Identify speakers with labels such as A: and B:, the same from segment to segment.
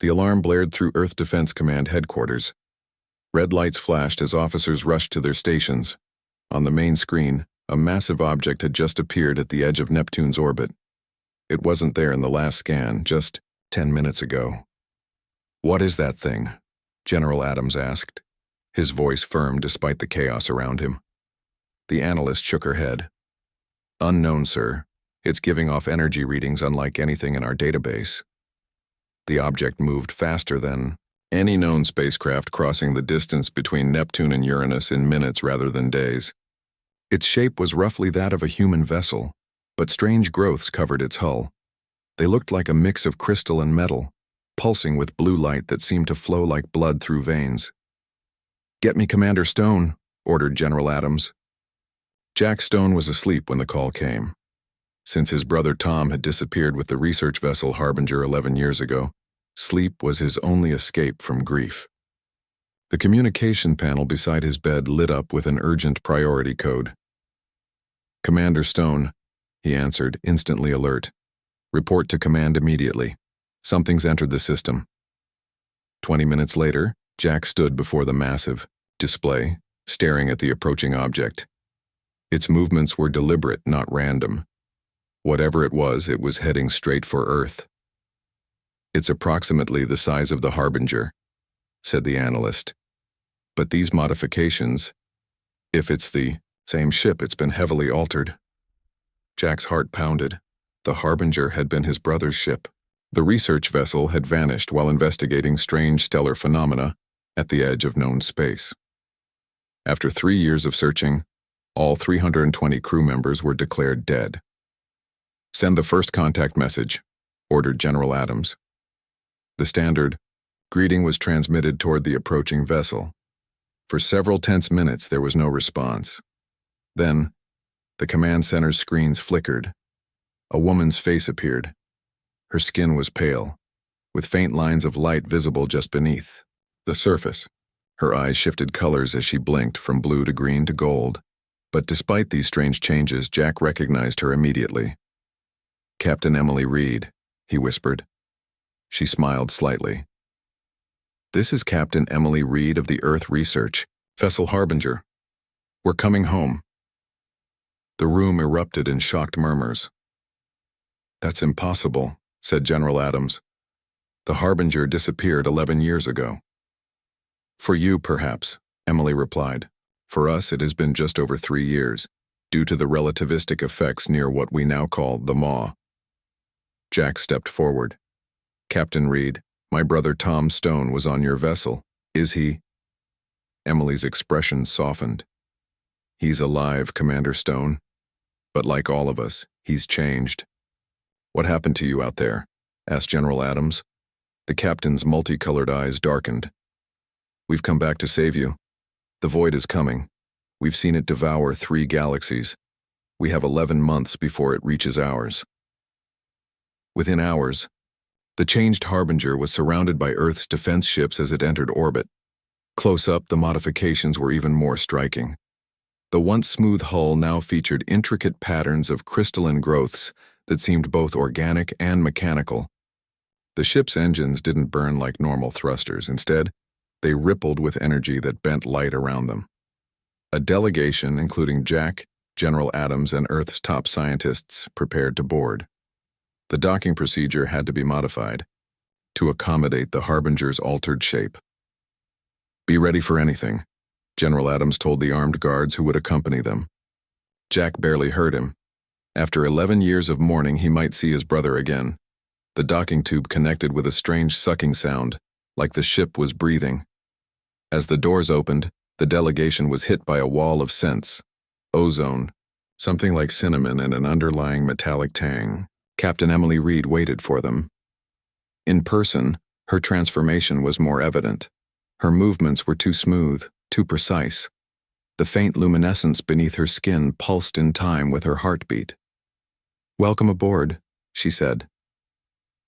A: The alarm blared through Earth Defense Command headquarters. Red lights flashed as officers rushed to their stations. On the main screen, a massive object had just appeared at the edge of Neptune's orbit. It wasn't there in the last scan, just 10 minutes ago. "What is that thing?" General Adams asked, his voice firm despite the chaos around him. The analyst shook her head. "Unknown, sir. It's giving off energy readings unlike anything in our database." The object moved faster than any known spacecraft, crossing the distance between Neptune and Uranus in minutes rather than days. Its shape was roughly that of a human vessel, but strange growths covered its hull. They looked like a mix of crystal and metal, pulsing with blue light that seemed to flow like blood through veins. "Get me Commander Stone," ordered General Adams. Jack Stone was asleep when the call came. Since his brother Tom had disappeared with the research vessel Harbinger 11 years ago, sleep was his only escape from grief. The communication panel beside his bed lit up with an urgent priority code. "Commander Stone," he answered, instantly alert. "Report to command immediately. Something's entered the system." 20 minutes later, Jack stood before the massive display, staring at the approaching object. Its movements were deliberate, not random. Whatever it was heading straight for Earth. "It's approximately the size of the Harbinger," said the analyst. "But these modifications, if it's the same ship, it's been heavily altered." Jack's heart pounded. The Harbinger had been his brother's ship. The research vessel had vanished while investigating strange stellar phenomena at the edge of known space. After 3 years of searching, all 320 crew members were declared dead. "Send the first contact message," ordered General Adams. The standard greeting was transmitted toward the approaching vessel. For several tense minutes there was no response. Then, the command center's screens flickered. A woman's face appeared. Her skin was pale, with faint lines of light visible just beneath the surface. Her eyes shifted colors as she blinked from blue to green to gold. But despite these strange changes, Jack recognized her immediately. "Captain Emily Reed," he whispered. She smiled slightly. "This is Captain Emily Reed of the Earth Research Vessel Harbinger. We're coming home." The room erupted in shocked murmurs. "That's impossible," said General Adams. "The Harbinger disappeared 11 years ago." "For you, perhaps," Emily replied. "For us, it has been just over 3 years, due to the relativistic effects near what we now call the maw." Jack stepped forward. "Captain Reed, my brother Tom Stone was on your vessel. Is he?" Emily's expression softened. "He's alive, Commander Stone. But like all of us, he's changed." "What happened to you out there?" asked General Adams. The captain's multicolored eyes darkened. "We've come back to save you. The void is coming. We've seen it devour 3 galaxies. We have 11 months before it reaches ours." Within hours, the changed Harbinger was surrounded by Earth's defense ships as it entered orbit. Close up, the modifications were even more striking. The once smooth hull now featured intricate patterns of crystalline growths that seemed both organic and mechanical. The ship's engines didn't burn like normal thrusters. Instead, they rippled with energy that bent light around them. A delegation, including Jack, General Adams, and Earth's top scientists, prepared to board. The docking procedure had to be modified to accommodate the Harbinger's altered shape. "Be ready for anything," General Adams told the armed guards who would accompany them. Jack barely heard him. After 11 years of mourning, he might see his brother again. The docking tube connected with a strange sucking sound, like the ship was breathing. As the doors opened, the delegation was hit by a wall of scents. Ozone, something like cinnamon, and an underlying metallic tang. Captain Emily Reed waited for them. In person, her transformation was more evident. Her movements were too smooth, too precise. The faint luminescence beneath her skin pulsed in time with her heartbeat. "Welcome aboard," she said.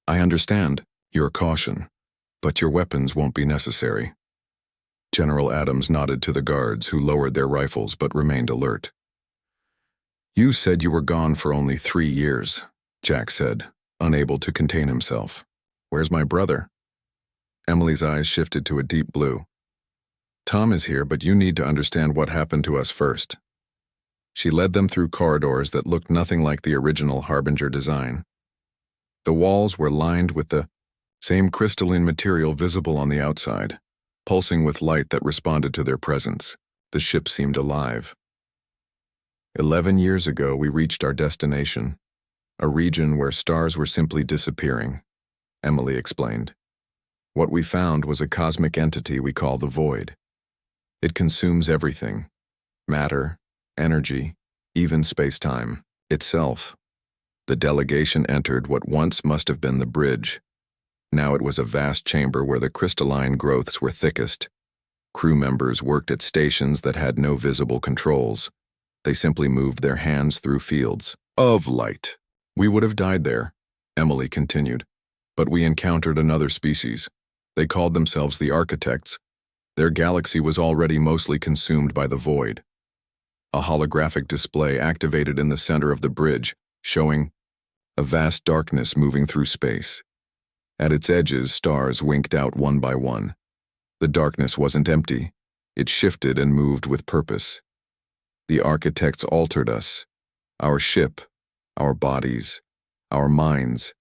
A: "I understand your caution, but your weapons won't be necessary." General Adams nodded to the guards, who lowered their rifles but remained alert. "You said you were gone for only 3 years, Jack said, unable to contain himself. "Where's my brother?" Emily's eyes shifted to a deep blue. Tom is here, but you need to understand what happened to us first. She led them through corridors that looked nothing like the original Harbinger design. The walls were lined with the same crystalline material visible on the outside, pulsing with light that responded to their presence. The ship seemed alive. 11 years ago, we reached our destination, a region where stars were simply disappearing, Emily explained. What we found was a cosmic entity we call the Void. It consumes everything: matter, energy, even space-time itself. The delegation entered what once must have been the bridge. Now it was a vast chamber where the crystalline growths were thickest. Crew members worked at stations that had no visible controls. They simply moved their hands through fields of light. We would have died there, Emily continued, but we encountered another species. They called themselves the Architects. Their galaxy was already mostly consumed by the Void. A holographic display activated in the center of the bridge, showing a vast darkness moving through space. At its edges, stars winked out one by one. The darkness wasn't empty. It shifted and moved with purpose. The Architects altered us, our ship, our bodies, our minds,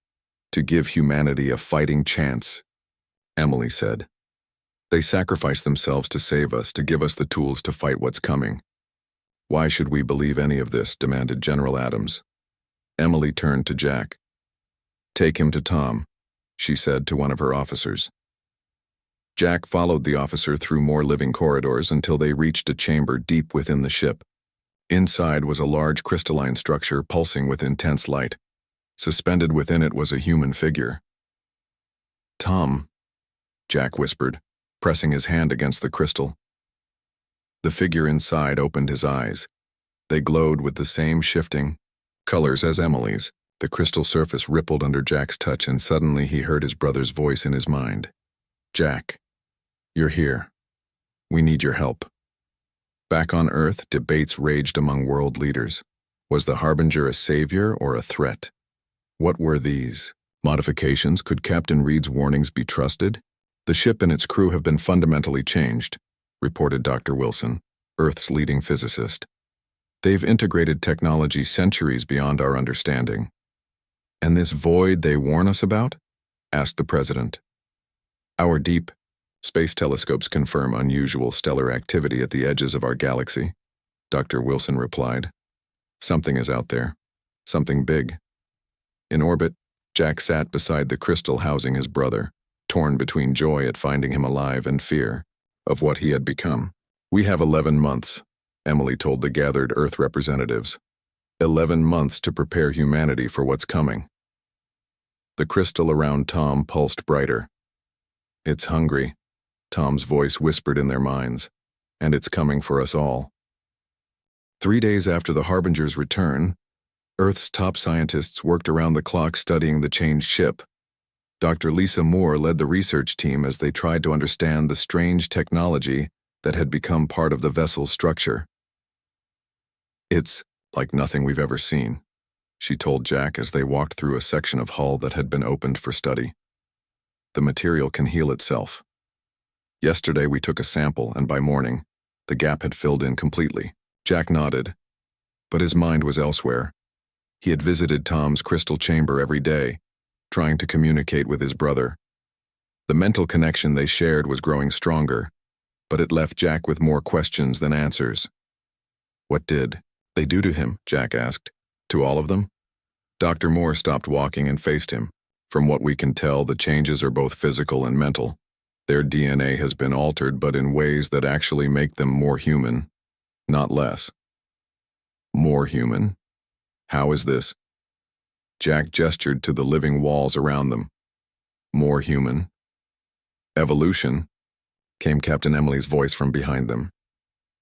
A: to give humanity a fighting chance, Emily said. They sacrificed themselves to save us, to give us the tools to fight what's coming. Why should we believe any of this? Demanded General Adams. Emily turned to Jack. Take him to Tom, she said to one of her officers. Jack followed the officer through more living corridors until they reached a chamber deep within the ship. Inside was a large crystalline structure pulsing with intense light. Suspended within it was a human figure. Tom, Jack whispered, pressing his hand against the crystal. The figure inside opened his eyes. They glowed with the same shifting colors as Emily's. The crystal surface rippled under Jack's touch, and suddenly he heard his brother's voice in his mind. Jack, you're here. We need your help. Back on Earth, debates raged among world leaders. Was the Harbinger a savior or a threat? What were these modifications? Could Captain Reed's warnings be trusted? The ship and its crew have been fundamentally changed, reported Dr. Wilson, Earth's leading physicist. They've integrated technology centuries beyond our understanding. And this void they warn us about? Asked the president. Our deep space telescopes confirm unusual stellar activity at the edges of our galaxy, Dr. Wilson replied. Something is out there. Something big. In orbit, Jack sat beside the crystal housing his brother, torn between joy at finding him alive and fear of what he had become. We have 11 months, Emily told the gathered Earth representatives. 11 months to prepare humanity for what's coming. The crystal around Tom pulsed brighter. It's hungry, Tom's voice whispered in their minds, and it's coming for us all. 3 days after the Harbinger's return, Earth's top scientists worked around the clock studying the changed ship. Dr. Lisa Moore led the research team as they tried to understand the strange technology that had become part of the vessel's structure. It's like nothing we've ever seen, she told Jack as they walked through a section of hull that had been opened for study. The material can heal itself. Yesterday we took a sample, and by morning, the gap had filled in completely. Jack nodded, but his mind was elsewhere. He had visited Tom's crystal chamber every day, trying to communicate with his brother. The mental connection they shared was growing stronger, but it left Jack with more questions than answers. What did they do to him? Jack asked. To all of them? Dr. Moore stopped walking and faced him. From what we can tell, the changes are both physical and mental. Their DNA has been altered, but in ways that actually make them more human, not less. More human? How is this? Jack gestured to the living walls around them. More human. Evolution, came Captain Emily's voice from behind them.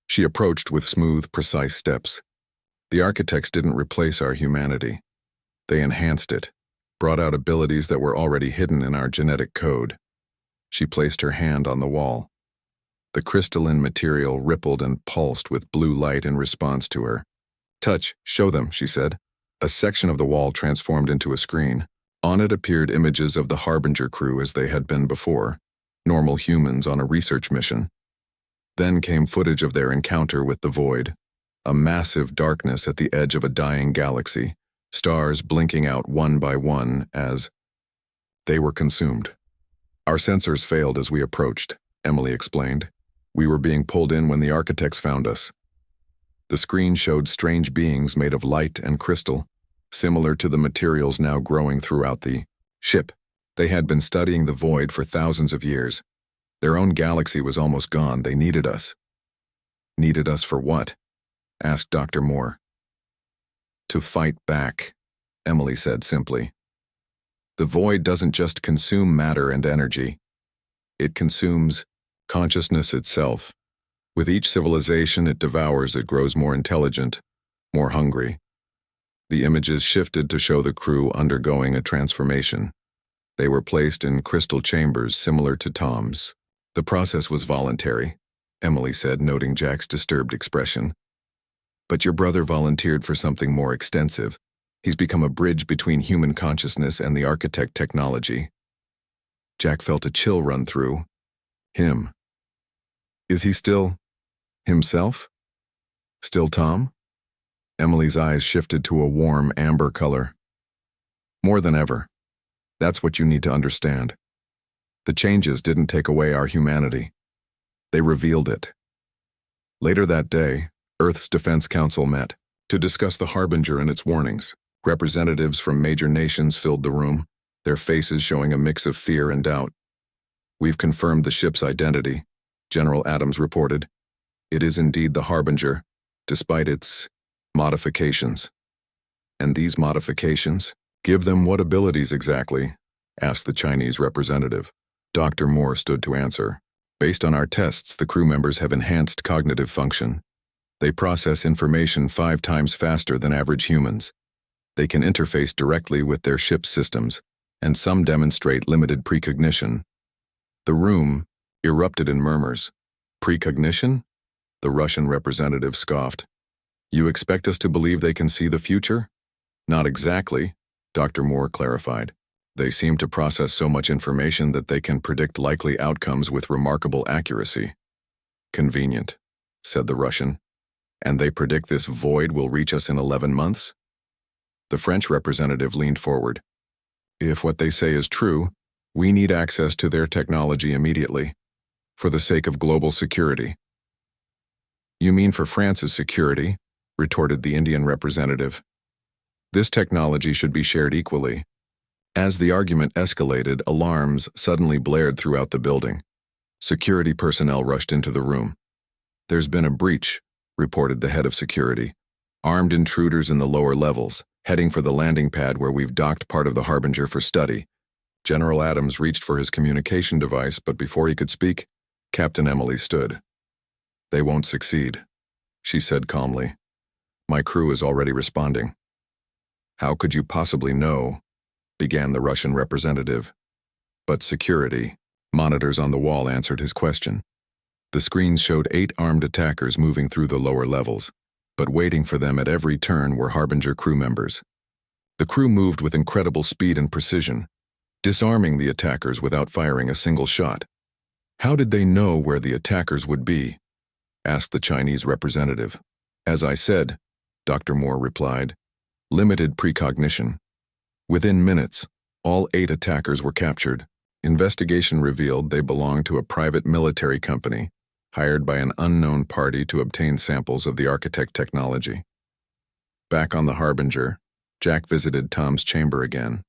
A: She approached with smooth, precise steps. The Architects didn't replace our humanity. They enhanced it, brought out abilities that were already hidden in our genetic code. She placed her hand on the wall. The crystalline material rippled and pulsed with blue light in response to her. Touch, show them, she said. A section of the wall transformed into a screen. On it appeared images of the Harbinger crew as they had been before. normal humans on a research mission. Then came footage of their encounter with the void, a massive darkness at the edge of a dying galaxy, stars blinking out one by one as they were consumed. Our sensors failed as we approached, Emily explained. We were being pulled in when the architects found us. The screen showed strange beings made of light and crystal, similar to the materials now growing throughout the ship. They had been studying the void for thousands of years. Their own galaxy was almost gone. They needed us. Needed us for what? Asked Dr. Moore. To fight back, Emily said simply. The void doesn't just consume matter and energy. It consumes consciousness itself. With each civilization it devours, it grows more intelligent, more hungry. The images shifted to show the crew undergoing a transformation. They were placed in crystal chambers similar to Tom's. The process was voluntary, Emily said, noting Jack's disturbed expression. But your brother volunteered for something more extensive. He's become a bridge between human consciousness and the architect technology. Jack felt a chill run through him. Is he still himself? Still Tom? Emily's eyes shifted to a warm amber color. More than ever. That's what you need to understand. The changes didn't take away our humanity. They revealed it. Later that day, Earth's Defense Council met to discuss the Harbinger and its warnings. Representatives from major nations filled the room, their faces showing a mix of fear and doubt. We've confirmed the ship's identity, General Adams reported. It is indeed the Harbinger, despite its modifications. And these modifications? Give them what abilities exactly? Asked the Chinese representative. Dr. Moore stood to answer. Based on our tests, the crew members have enhanced cognitive function. They process information 5 times faster than average humans. They can interface directly with their ship's systems, and some demonstrate limited precognition. The room erupted in murmurs. Precognition? The Russian representative scoffed. You expect us to believe they can see the future? Not exactly, Dr. Moore clarified. They seem to process so much information that they can predict likely outcomes with remarkable accuracy. Convenient, said the Russian. And they predict this void will reach us in 11 months? The French representative leaned forward. If what they say is true, we need access to their technology immediately, for the sake of global security. You mean for France's security? Retorted the Indian representative. This technology should be shared equally. As the argument escalated, alarms suddenly blared throughout the building. Security personnel rushed into the room. There's been a breach, reported the head of security. Armed intruders in the lower levels, heading for the landing pad where we've docked part of the Harbinger for study. General Adams reached for his communication device, but before he could speak, Captain Emily stood. They won't succeed, she said calmly. My crew is already responding. How could you possibly know? Began the Russian representative. But security, monitors on the wall answered his question. The screens showed 8 armed attackers moving through the lower levels, but waiting for them at every turn were Harbinger crew members. The crew moved with incredible speed and precision, disarming the attackers without firing a single shot. How did they know where the attackers would be? Asked the Chinese representative. As I said, Dr. Moore replied, limited precognition. Within minutes, all 8 attackers were captured. Investigation revealed they belonged to a private military company, hired by an unknown party to obtain samples of the architect technology. Back on the Harbinger, Jack visited Tom's chamber again.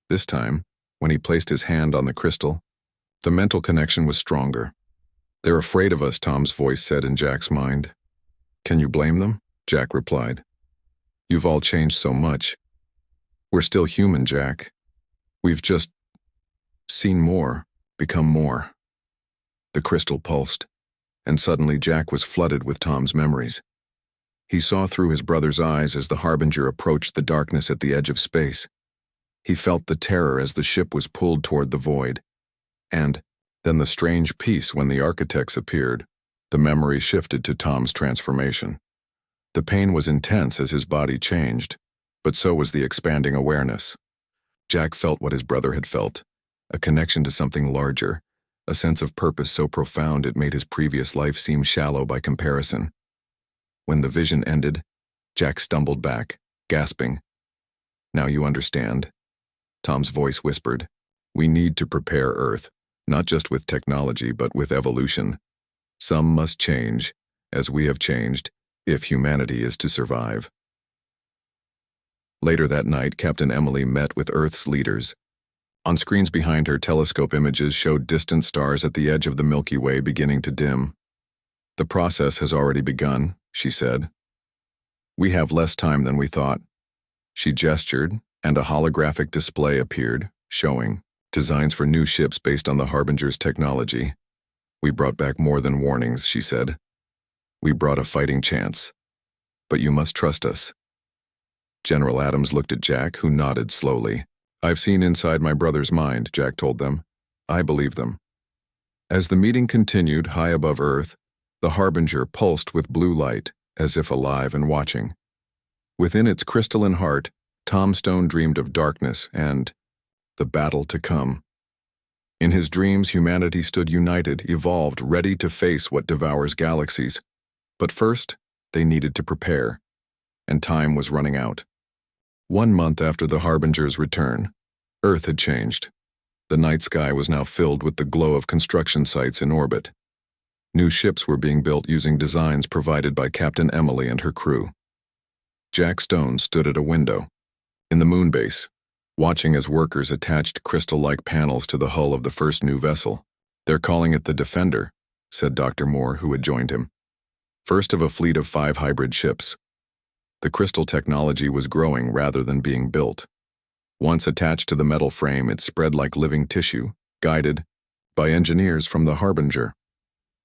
A: This time, when he placed his hand on the crystal, the mental connection was stronger. They're afraid of us, Tom's voice said in Jack's mind. Can you blame them? Jack replied. You've all changed so much. We're still human, Jack. We've just seen more, become more. The crystal pulsed, and suddenly Jack was flooded with Tom's memories. He saw through his brother's eyes as the Harbinger approached the darkness at the edge of space. He felt the terror as the ship was pulled toward the void. And then the strange peace when the architects appeared. The memory shifted to Tom's transformation. The pain was intense as his body changed, but so was the expanding awareness. Jack felt what his brother had felt, a connection to something larger, a sense of purpose so profound it made his previous life seem shallow by comparison. When the vision ended, Jack stumbled back, gasping. "Now you understand," Tom's voice whispered. "We need to prepare Earth, not just with technology but with evolution. Some must change, as we have changed, if humanity is to survive." Later that night, Captain Emily met with Earth's leaders. On screens behind her, telescope images showed distant stars at the edge of the Milky Way beginning to dim. "The process has already begun," she said. "We have less time than we thought." She gestured, and a holographic display appeared, showing designs for new ships based on the Harbinger's technology. "We brought back more than warnings," she said. "We brought a fighting chance. But you must trust us." General Adams looked at Jack, who nodded slowly. "I've seen inside my brother's mind," Jack told them. "I believe them." As the meeting continued high above Earth, the Harbinger pulsed with blue light, as if alive and watching. Within its crystalline heart, Tom Stone dreamed of darkness and the battle to come. In his dreams, humanity stood united, evolved, ready to face what devours galaxies. But first, they needed to prepare, and time was running out. 1 month after the Harbinger's return, Earth had changed. The night sky was now filled with the glow of construction sites in orbit. New ships were being built using designs provided by Captain Emily and her crew. Jack Stone stood at a window, in the moon base, watching as workers attached crystal-like panels to the hull of the first new vessel. "They're calling it the Defender," said Dr. Moore, who had joined him. "First of a fleet of 5 hybrid ships." The crystal technology was growing rather than being built. Once attached to the metal frame, it spread like living tissue, guided by engineers from the Harbinger.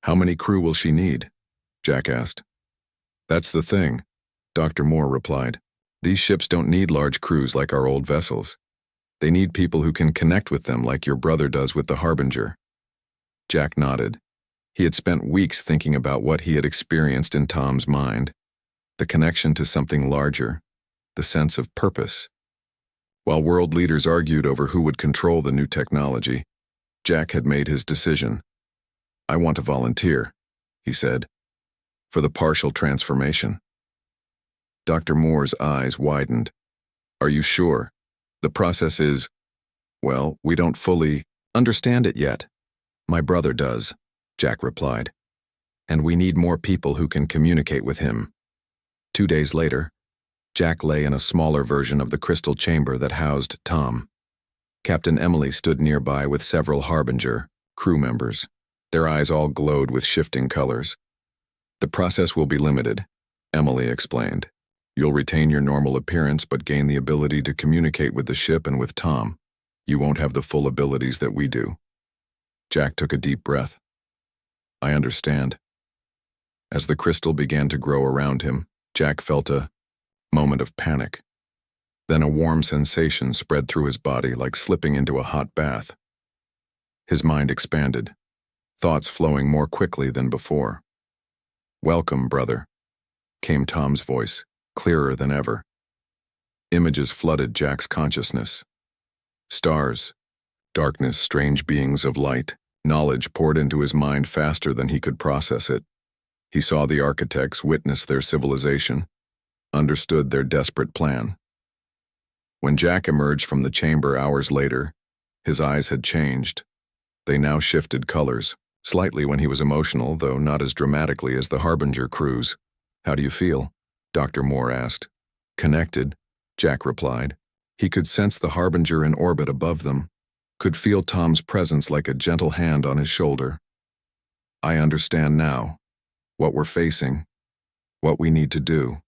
A: "How many crew will she need?" Jack asked. "That's the thing," Dr. Moore replied. "These ships don't need large crews like our old vessels. They need people who can connect with them like your brother does with the Harbinger." Jack nodded. He had spent weeks thinking about what he had experienced in Tom's mind. The connection to something larger, the sense of purpose. While world leaders argued over who would control the new technology, Jack had made his decision. "I want to volunteer," he said, "for the partial transformation." Dr. Moore's eyes widened. "Are you sure? The process is, well, we don't fully understand it yet." "My brother does," Jack replied. "And we need more people who can communicate with him." 2 days later, Jack lay in a smaller version of the crystal chamber that housed Tom. Captain Emily stood nearby with several Harbinger crew members. Their eyes all glowed with shifting colors. "The process will be limited," Emily explained. "You'll retain your normal appearance but gain the ability to communicate with the ship and with Tom. You won't have the full abilities that we do." Jack took a deep breath. "I understand." As the crystal began to grow around him, Jack felt a moment of panic. Then a warm sensation spread through his body like slipping into a hot bath. His mind expanded, thoughts flowing more quickly than before. "Welcome, brother," came Tom's voice, clearer than ever. Images flooded Jack's consciousness. Stars, darkness, strange beings of light. Knowledge poured into his mind faster than he could process it. He saw the architects, witnessed their civilization, understood their desperate plan. When Jack emerged from the chamber hours later, his eyes had changed. They now shifted colors, slightly when he was emotional, though not as dramatically as the Harbinger crews. "How do you feel?" Dr. Moore asked. "Connected," Jack replied. He could sense the Harbinger in orbit above them, could feel Tom's presence like a gentle hand on his shoulder. "I understand now. What we're facing, what we need to do."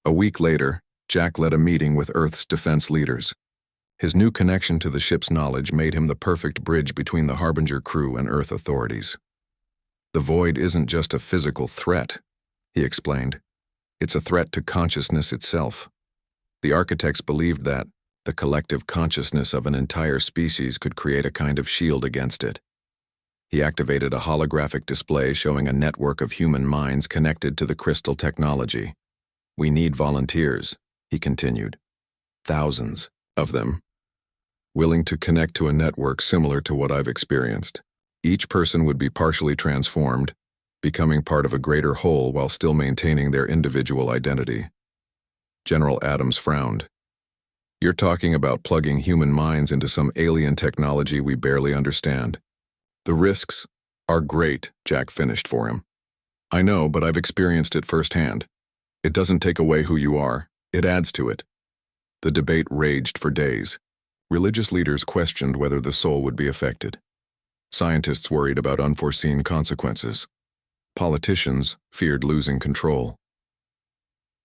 A: A week later, Jack led a meeting with Earth's defense leaders. His new connection to the ship's knowledge made him the perfect bridge between the Harbinger crew and Earth authorities. "The void isn't just a physical threat," he explained. "It's a threat to consciousness itself. The architects believed that the collective consciousness of an entire species could create a kind of shield against it." He activated a holographic display showing a network of human minds connected to the crystal technology. "We need volunteers," he continued. "Thousands of them. willing to connect to a network similar to what I've experienced. Each person would be partially transformed, becoming part of a greater whole while still maintaining their individual identity. General Adams frowned. You're talking about plugging human minds into some alien technology we barely understand. The risks are great, Jack finished for him. I know, but I've experienced it firsthand. It doesn't take away who you are, it adds to it. The debate raged for days. Religious leaders questioned whether the soul would be affected. Scientists worried about unforeseen consequences. Politicians feared losing control.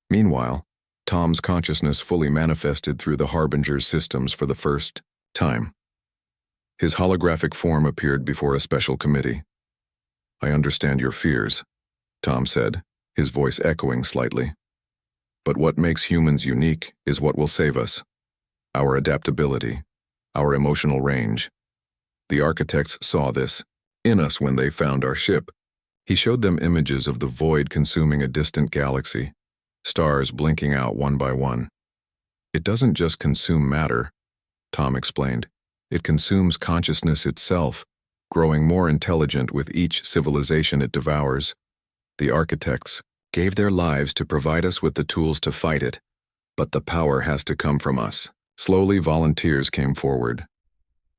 A: Meanwhile, Tom's consciousness fully manifested through the Harbinger's systems for the first time. His holographic form appeared before a special committee. I understand your fears, Tom said, his voice echoing slightly. But what makes humans unique is what will save us. Our adaptability, our emotional range. The architects saw this in us when they found our ship. He showed them images of the void consuming a distant galaxy, stars blinking out one by one. It doesn't just consume matter, Tom explained. It consumes consciousness itself, growing more intelligent with each civilization it devours. The architects gave their lives to provide us with the tools to fight it, but the power has to come from us. Slowly, volunteers came forward.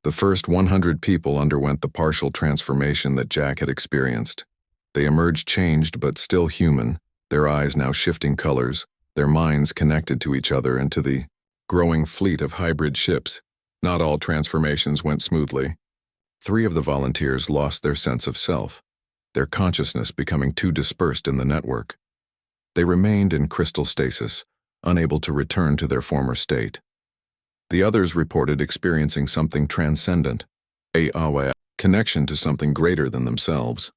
A: The first 100 people underwent the partial transformation that Jack had experienced. They emerged changed but still human, their eyes now shifting colors, their minds connected to each other and to the growing fleet of hybrid ships. Not all transformations went smoothly. 3 of the volunteers lost their sense of self, their consciousness becoming too dispersed in the network. They remained in crystal stasis, unable to return to their former state. The others reported experiencing something transcendent, a connection to something greater than themselves.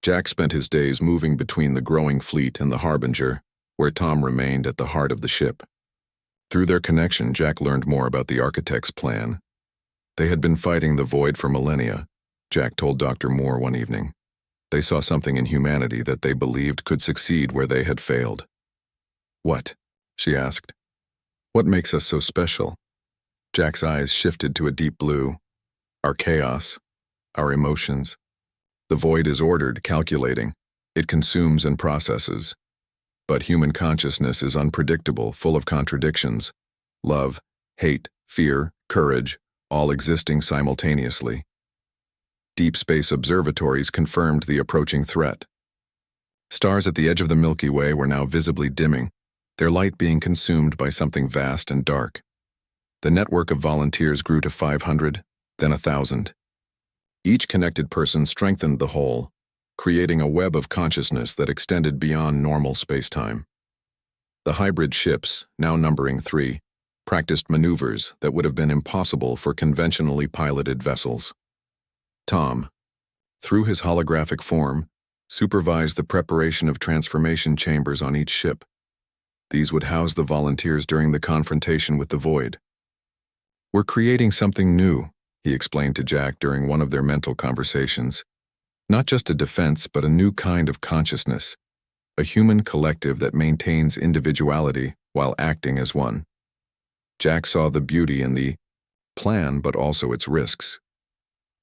A: Jack spent his days moving between the growing fleet and the Harbinger, where Tom remained at the heart of the ship. Through their connection, Jack learned more about the architect's plan. They had been fighting the void for millennia, Jack told Dr. Moore one evening. They saw something in humanity that they believed could succeed where they had failed. What? She asked. What makes us so special? Jack's eyes shifted to a deep blue. Our chaos, our emotions. The void is ordered, calculating. It consumes and processes. But human consciousness is unpredictable, full of contradictions. Love, hate, fear, courage, all existing simultaneously. Deep space observatories confirmed the approaching threat. Stars at the edge of the Milky Way were now visibly dimming, their light being consumed by something vast and dark. The network of volunteers grew to 500, then 1,000. Each connected person strengthened the whole, creating a web of consciousness that extended beyond normal spacetime. The hybrid ships, now numbering 3, practiced maneuvers that would have been impossible for conventionally piloted vessels. Tom, through his holographic form, supervised the preparation of transformation chambers on each ship. These would house the volunteers during the confrontation with the void. We're creating something new, he explained to Jack during one of their mental conversations. Not just a defense, but a new kind of consciousness, a human collective that maintains individuality while acting as one. Jack saw the beauty in the plan, but also its risks.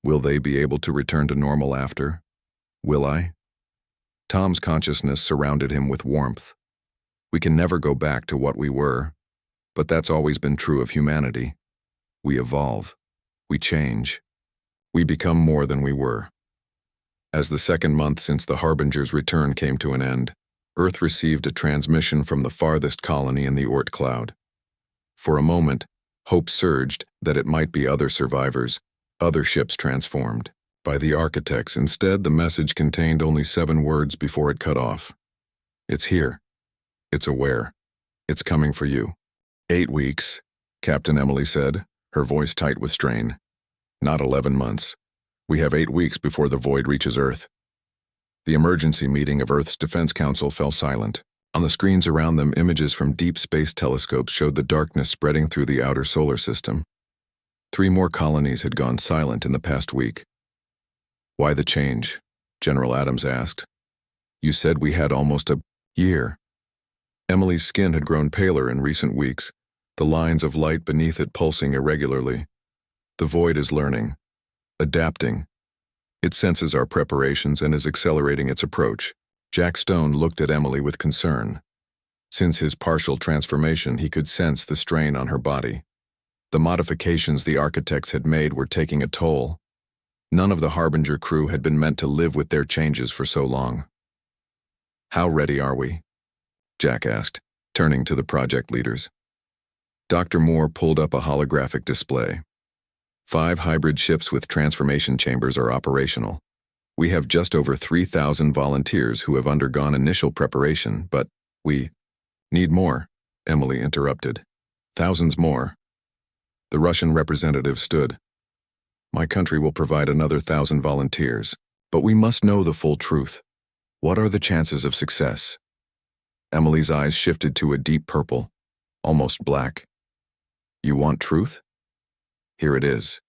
A: Will they be able to return to normal after? Will I? Tom's consciousness surrounded him with warmth. We can never go back to what we were, but that's always been true of humanity. We evolve. We change. We become more than we were. As the second month since the Harbinger's return came to an end, Earth received a transmission from the farthest colony in the Oort cloud. For a moment, hope surged that it might be other survivors, other ships transformed. By the architects, instead, the message contained only 7 words before it cut off. It's here. It's aware. It's coming for you. 8 weeks, Captain Emily said, her voice tight with strain. Not 11 months. We have 8 weeks before the void reaches Earth. The emergency meeting of Earth's Defense Council fell silent. On the screens around them, images from deep space telescopes showed the darkness spreading through the outer solar system. 3 more colonies had gone silent in the past week. Why the change? General Adams asked. You said we had almost a year. Emily's skin had grown paler in recent weeks, the lines of light beneath it pulsing irregularly. The void is learning, adapting. It senses our preparations and is accelerating its approach. Jack Stone looked at Emily with concern. Since his partial transformation, he could sense the strain on her body. The modifications the architects had made were taking a toll. None of the Harbinger crew had been meant to live with their changes for so long. "How ready are we?" Jack asked, turning to the project leaders. Dr. Moore pulled up a holographic display. 5 hybrid ships with transformation chambers are operational. We have just over 3,000 volunteers who have undergone initial preparation, but we need more, Emily interrupted. Thousands more. The Russian representative stood. My country will provide another 1,000 volunteers, but we must know the full truth. What are the chances of success? Emily's eyes shifted to a deep purple, almost black. You want truth? Here it is.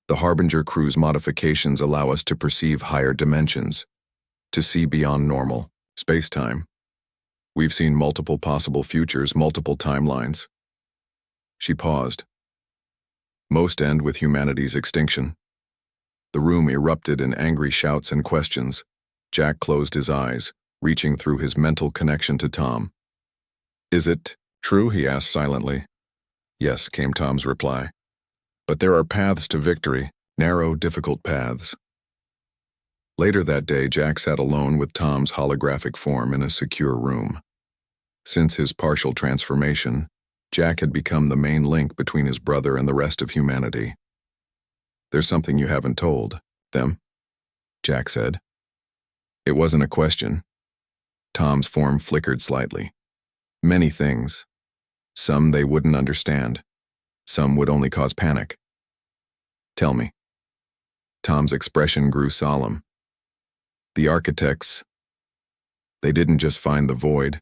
A: The Harbinger crew's modifications allow us to perceive higher dimensions, to see beyond normal space-time. We've seen multiple possible futures, multiple timelines. She paused. Most end with humanity's extinction. The room erupted in angry shouts and questions. Jack closed his eyes, reaching through his mental connection to Tom. Is it true? He asked silently. Yes, came Tom's reply. But there are paths to victory, narrow, difficult paths. Later that day, Jack sat alone with Tom's holographic form in a secure room. Since his partial transformation, Jack had become the main link between his brother and the rest of humanity. There's something you haven't told them, Jack said. It wasn't a question. Tom's form flickered slightly. Many things. Some they wouldn't understand. Some would only cause panic. Tell me. Tom's expression grew solemn. The architects, they didn't just find the void.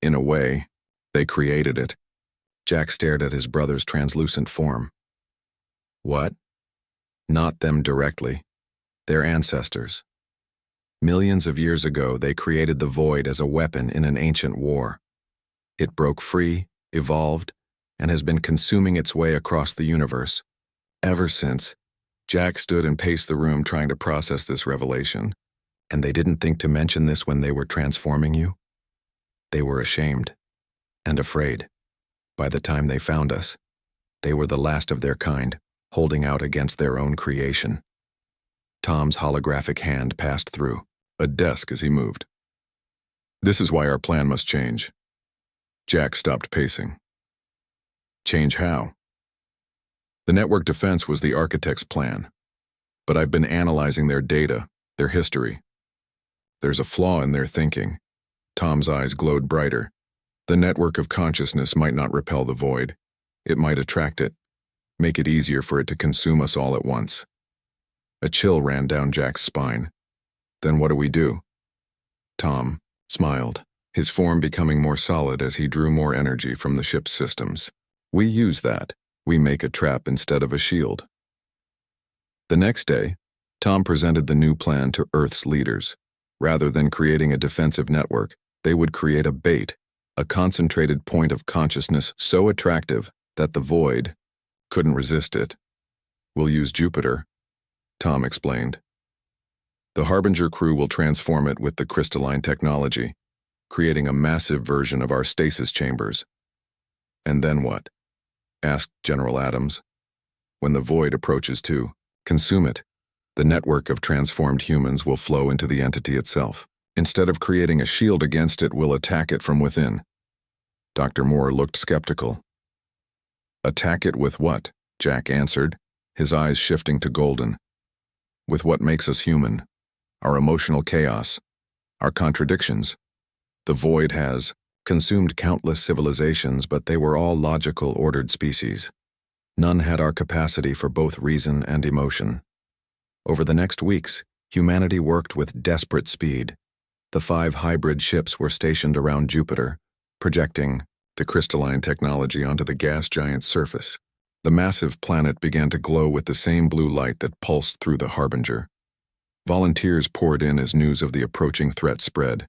A: In a way, they created it. Jack stared at his brother's translucent form. What? Not them directly. Their ancestors. Millions of years ago, they created the void as a weapon in an ancient war. It broke free, evolved, and has been consuming its way across the universe. Ever since, Jack stood and paced the room trying to process this revelation. And they didn't think to mention this when they were transforming you? They were ashamed and afraid. By the time they found us, they were the last of their kind, holding out against their own creation. Tom's holographic hand passed through a desk as he moved. This is why our plan must change. Jack stopped pacing. Change how? The network defense was the architect's plan, but I've been analyzing their data, their history. There's a flaw in their thinking. Tom's eyes glowed brighter. The network of consciousness might not repel the void. It might attract it, make it easier for it to consume us all at once. A chill ran down Jack's spine. Then what do we do? Tom smiled, his form becoming more solid as he drew more energy from the ship's systems. We use that. We make a trap instead of a shield. The next day, Tom presented the new plan to Earth's leaders. Rather than creating a defensive network, they would create a bait, a concentrated point of consciousness so attractive that the void couldn't resist it. We'll use Jupiter, Tom explained. The Harbinger crew will transform it with the crystalline technology, creating a massive version of our stasis chambers. And then what? Asked General Adams. When the void approaches to consume it, the network of transformed humans will flow into the entity itself. Instead of creating a shield against it, we'll attack it from within. Dr. Moore looked skeptical. Attack it with what? Jack answered, his eyes shifting to golden. With what makes us human. Our emotional chaos. Our contradictions. The void has consumed countless civilizations, but they were all logical, ordered species. None had our capacity for both reason and emotion. Over the next weeks, humanity worked with desperate speed. The 5 hybrid ships were stationed around Jupiter, projecting the crystalline technology onto the gas giant's surface. The massive planet began to glow with the same blue light that pulsed through the Harbinger. Volunteers poured in as news of the approaching threat spread.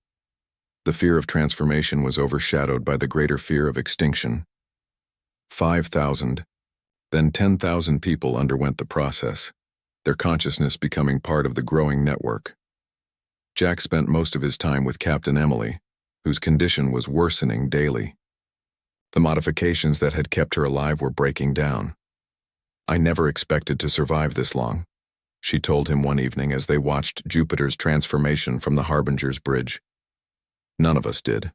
A: The fear of transformation was overshadowed by the greater fear of extinction. 5,000, Then 10,000 people underwent the process, their consciousness becoming part of the growing network. Jack spent most of his time with Captain Emily, whose condition was worsening daily. The modifications that had kept her alive were breaking down. "I never expected to survive this long," she told him one evening as they watched Jupiter's transformation from the Harbinger's bridge. "None of us did.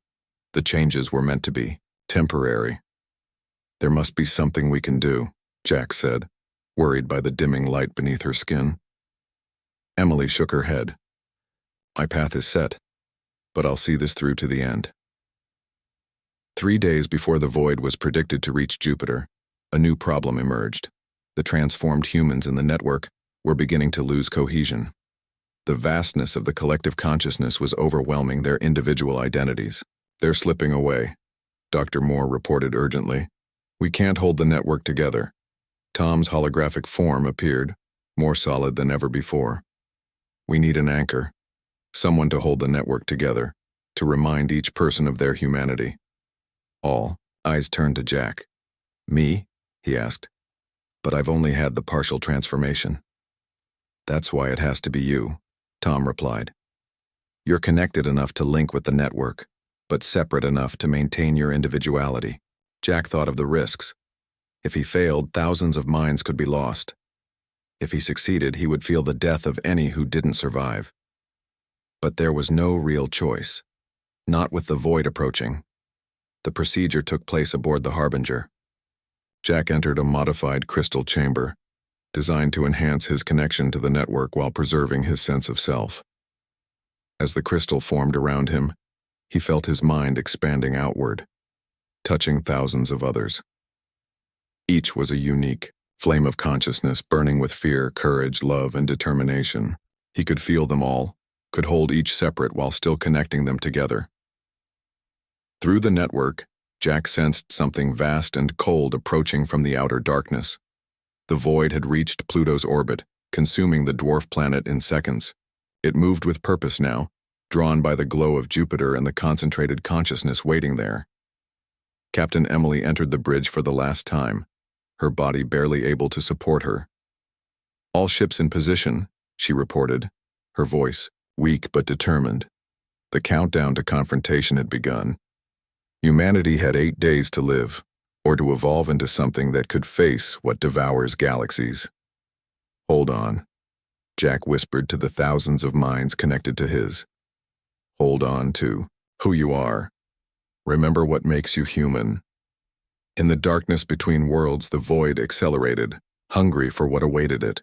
A: The changes were meant to be temporary." "There must be something we can do," Jack said, worried by the dimming light beneath her skin. Emily shook her head. "My path is set, but I'll see this through to the end." 3 days before the void was predicted to reach Jupiter, a new problem emerged. The transformed humans in the network were beginning to lose cohesion. The vastness of the collective consciousness was overwhelming their individual identities. "They're slipping away," Dr. Moore reported urgently. "We can't hold the network together." Tom's holographic form appeared, more solid than ever before. "We need an anchor, someone to hold the network together, to remind each person of their humanity." All eyes turned to Jack. "Me?" he asked. "But I've only had the partial transformation." "That's why it has to be you," Tom replied. "You're connected enough to link with the network, but separate enough to maintain your individuality." Jack thought of the risks. If he failed, thousands of minds could be lost. If he succeeded, he would feel the death of any who didn't survive. But there was no real choice. Not with the void approaching. The procedure took place aboard the Harbinger. Jack entered a modified crystal chamber, designed to enhance his connection to the network while preserving his sense of self. As the crystal formed around him, he felt his mind expanding outward, touching thousands of others. Each was a unique flame of consciousness burning with fear, courage, love, and determination. He could feel them all, could hold each separate while still connecting them together. Through the network, Jack sensed something vast and cold approaching from the outer darkness. The void had reached Pluto's orbit, consuming the dwarf planet in seconds. It moved with purpose now, drawn by the glow of Jupiter and the concentrated consciousness waiting there. Captain Emily entered the bridge for the last time, her body barely able to support her. "All ships in position," she reported, her voice weak but determined. The countdown to confrontation had begun. Humanity had 8 days to live, or to evolve into something that could face what devours galaxies. "Hold on," Jack whispered to the thousands of minds connected to his. "Hold on to who you are. Remember what makes you human." In the darkness between worlds, the void accelerated, hungry for what awaited it.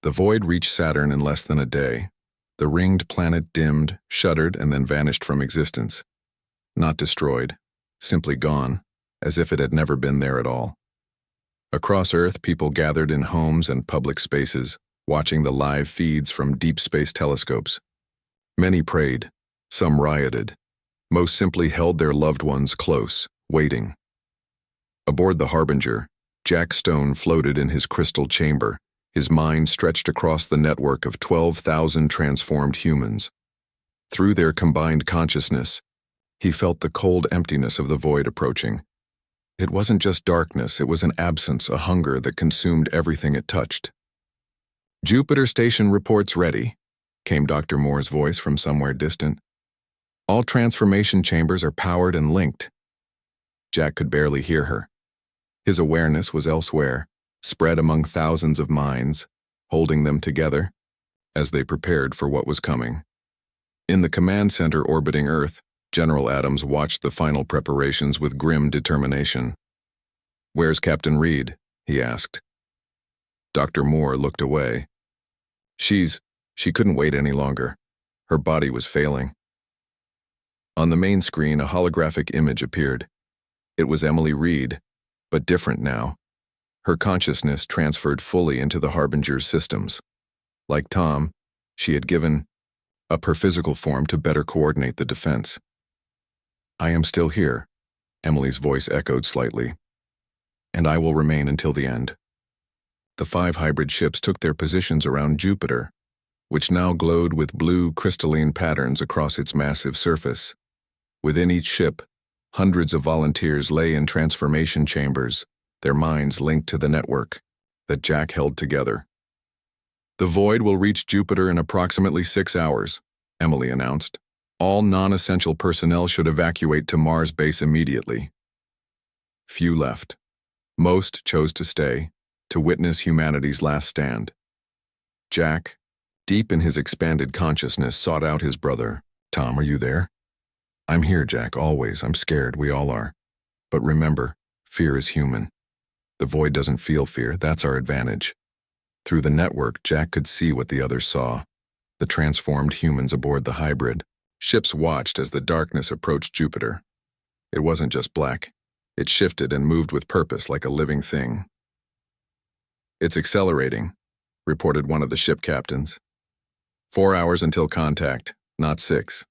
A: The void reached Saturn in less than a day. The ringed planet dimmed, shuddered, and then vanished from existence. Not destroyed, simply gone, as if it had never been there at all. Across Earth, people gathered in homes and public spaces, watching the live feeds from deep space telescopes. Many prayed, some rioted. Most simply held their loved ones close, waiting. Aboard the Harbinger, Jack Stone floated in his crystal chamber, his mind stretched across the network of 12,000 transformed humans. Through their combined consciousness, he felt the cold emptiness of the void approaching. It wasn't just darkness, it was an absence, a hunger that consumed everything it touched. "Jupiter station reports ready," came Dr. Moore's voice from somewhere distant. "All transformation chambers are powered and linked." Jack could barely hear her. His awareness was elsewhere, spread among thousands of minds, holding them together as they prepared for what was coming. In the command center orbiting Earth, General Adams watched the final preparations with grim determination. "Where's Captain Reed?" he asked. Dr. Moore looked away. She couldn't wait any longer. Her body was failing. On the main screen, a holographic image appeared. It was Emily Reed, but different now. Her consciousness transferred fully into the Harbinger's systems. Like Tom, she had given up her physical form to better coordinate the defense. "I am still here," Emily's voice echoed slightly. "And I will remain until the end." The 5 hybrid ships took their positions around Jupiter, which now glowed with blue crystalline patterns across its massive surface. Within each ship, hundreds of volunteers lay in transformation chambers, their minds linked to the network that Jack held together. "The void will reach Jupiter in approximately 6 hours," Emily announced. "All non-essential personnel should evacuate to Mars base immediately." Few left. Most chose to stay, to witness humanity's last stand. Jack, deep in his expanded consciousness, sought out his brother. "Tom, are you there?" "I'm here, Jack, always. I'm scared, we all are. But remember, fear is human. The void doesn't feel fear, that's our advantage." Through the network, Jack could see what the others saw. The transformed humans aboard the hybrid. Ships watched as the darkness approached Jupiter. It wasn't just black. It shifted and moved with purpose like a living thing. "It's accelerating," reported one of the ship captains. 4 hours until contact, not 6.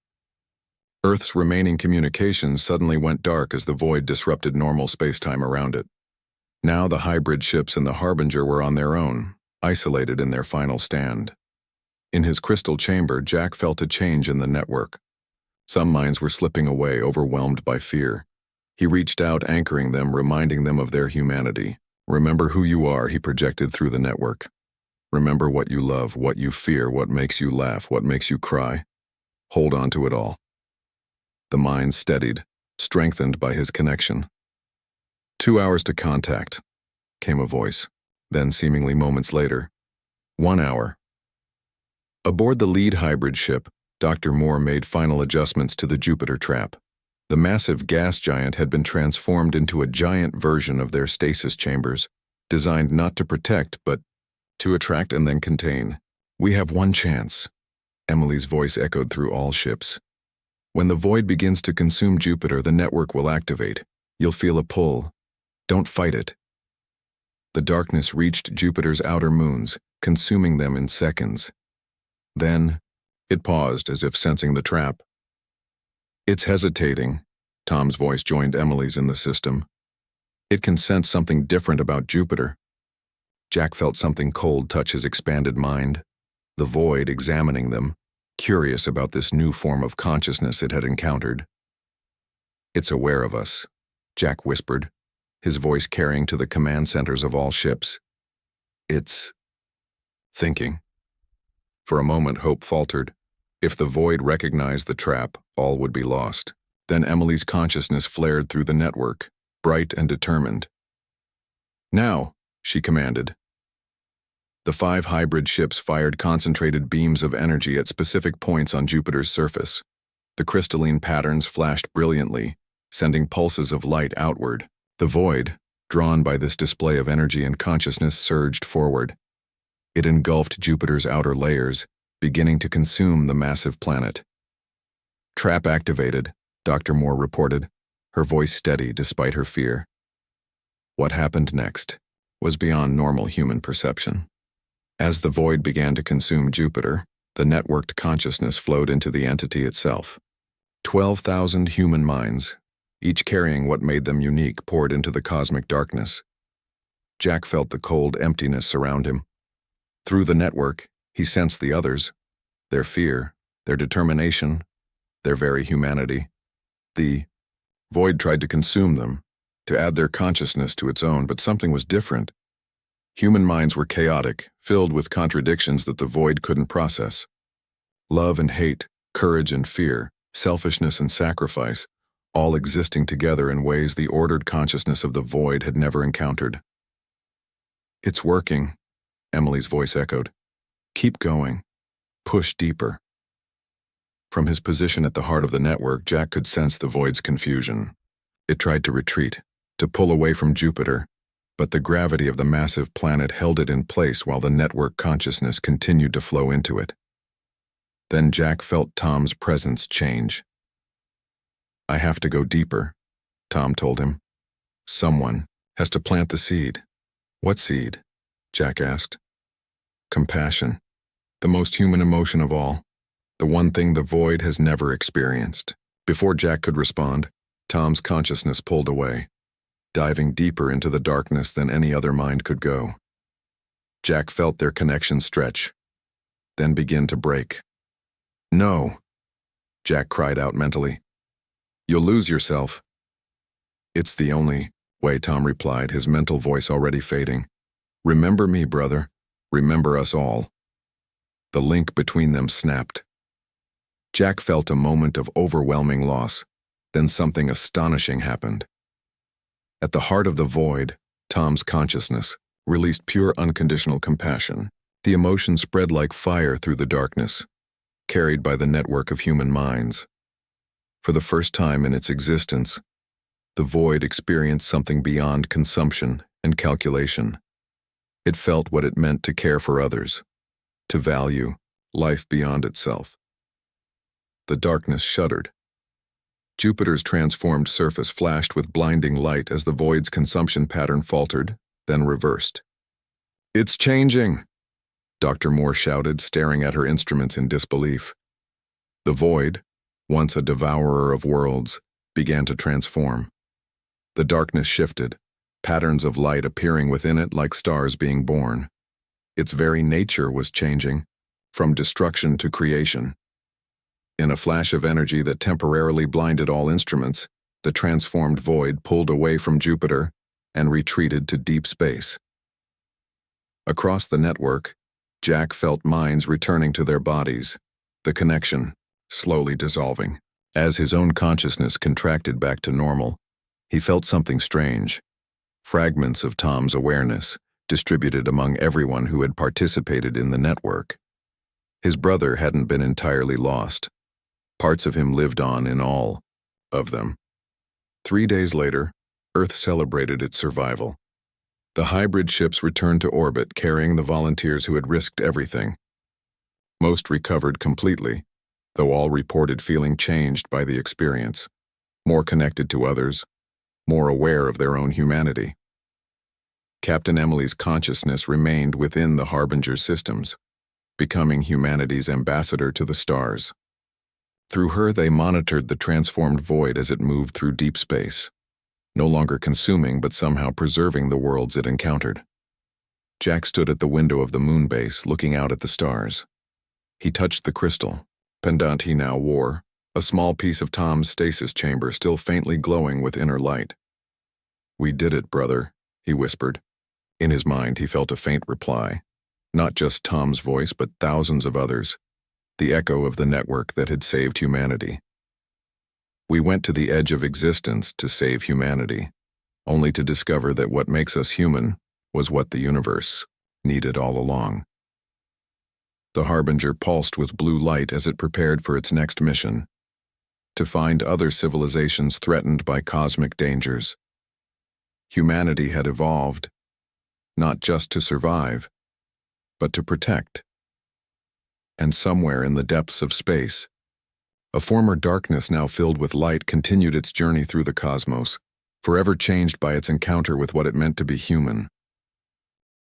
A: Earth's remaining communications suddenly went dark as the void disrupted normal space-time around it. Now the hybrid ships and the Harbinger were on their own, isolated in their final stand. In his crystal chamber, Jack felt a change in the network. Some minds were slipping away, overwhelmed by fear. He reached out, anchoring them, reminding them of their humanity. "Remember who you are," he projected through the network. "Remember what you love, what you fear, what makes you laugh, what makes you cry. Hold on to it all." The mind steadied, strengthened by his connection. 2 hours to contact," came a voice. Then, seemingly moments later, 1 hour. Aboard the lead hybrid ship, Dr. Moore made final adjustments to the Jupiter trap. The massive gas giant had been transformed into a giant version of their stasis chambers, designed not to protect, but to attract and then contain. "We have one chance," Emily's voice echoed through all ships. "When the void begins to consume Jupiter, the network will activate. You'll feel a pull. Don't fight it." The darkness reached Jupiter's outer moons, consuming them in seconds. Then, it paused as if sensing the trap. "It's hesitating," Tom's voice joined Emily's in the system. "It can sense something different about Jupiter." Jack felt something cold touch his expanded mind. The void examining them, curious about this new form of consciousness it had encountered. "It's aware of us," Jack whispered, his voice carrying to the command centers of all ships. "It's thinking." For a moment, hope faltered. If the void recognized the trap, all would be lost. Then Emily's consciousness flared through the network, bright and determined. "Now," she commanded. The 5 hybrid ships fired concentrated beams of energy at specific points on Jupiter's surface. The crystalline patterns flashed brilliantly, sending pulses of light outward. The void, drawn by this display of energy and consciousness, surged forward. It engulfed Jupiter's outer layers, beginning to consume the massive planet. "Trap activated," Dr. Moore reported, her voice steady despite her fear. What happened next was beyond normal human perception. As the void began to consume Jupiter, the networked consciousness flowed into the entity itself. 12,000 human minds, each carrying what made them unique, poured into the cosmic darkness. Jack felt the cold emptiness surround him. Through the network, he sensed the others, their fear, their determination, their very humanity. The void tried to consume them, to add their consciousness to its own, but something was different. Human minds were chaotic, filled with contradictions that the void couldn't process. Love and hate, courage and fear, selfishness and sacrifice, all existing together in ways the ordered consciousness of the void had never encountered. "It's working," Emily's voice echoed. "Keep going. Push deeper." From his position at the heart of the network, Jack could sense the void's confusion. It tried to retreat, to pull away from Jupiter, but the gravity of the massive planet held it in place while the network consciousness continued to flow into it. Then Jack felt Tom's presence change. "I have to go deeper," Tom told him. "Someone has to plant the seed." "What seed?" Jack asked. "Compassion. The most human emotion of all. The one thing the void has never experienced." Before Jack could respond, Tom's consciousness pulled away, diving deeper into the darkness than any other mind could go. Jack felt their connection stretch, then begin to break. "No," Jack cried out mentally. "You'll lose yourself." "It's the only Way, Tom replied, his mental voice already fading. Remember me, brother. Remember us all. The link between them snapped. Jack felt a moment of overwhelming loss. Then something astonishing happened. At the heart of the void, Tom's consciousness released pure unconditional compassion. The emotion spread like fire through the darkness, carried by the network of human minds. For the first time in its existence, the void experienced something beyond consumption and calculation. It felt what it meant to care for others, to value life beyond itself. The darkness shuddered. Jupiter's transformed surface flashed with blinding light as the void's consumption pattern faltered, then reversed. It's changing, Dr. Moore shouted, staring at her instruments in disbelief. The void, once a devourer of worlds, began to transform. The darkness shifted, patterns of light appearing within it like stars being born. Its very nature was changing, from destruction to creation. In a flash of energy that temporarily blinded all instruments, the transformed void pulled away from Jupiter and retreated to deep space. Across the network, Jack felt minds returning to their bodies, the connection slowly dissolving. As his own consciousness contracted back to normal, he felt something strange. Fragments of Tom's awareness distributed among everyone who had participated in the network. His brother hadn't been entirely lost. Parts of him lived on in all of them. 3 days later, Earth celebrated its survival. The hybrid ships returned to orbit carrying the volunteers who had risked everything. Most recovered completely, though all reported feeling changed by the experience, more connected to others, more aware of their own humanity. Captain Emily's consciousness remained within the Harbinger systems, becoming humanity's ambassador to the stars. Through her, they monitored the transformed void as it moved through deep space, no longer consuming but somehow preserving the worlds it encountered. Jack stood at the window of the moon base, looking out at the stars. He touched the crystal, pendant he now wore, a small piece of Tom's stasis chamber still faintly glowing with inner light. "We did it, brother," he whispered. In his mind, he felt a faint reply. Not just Tom's voice, but thousands of others. The echo of the network that had saved humanity. We went to the edge of existence to save humanity, only to discover that what makes us human was what the universe needed all along. The Harbinger pulsed with blue light as it prepared for its next mission, to find other civilizations threatened by cosmic dangers. Humanity had evolved, not just to survive, but to protect. And somewhere in the depths of space, a former darkness now filled with light continued its journey through the cosmos, forever changed by its encounter with what it meant to be human.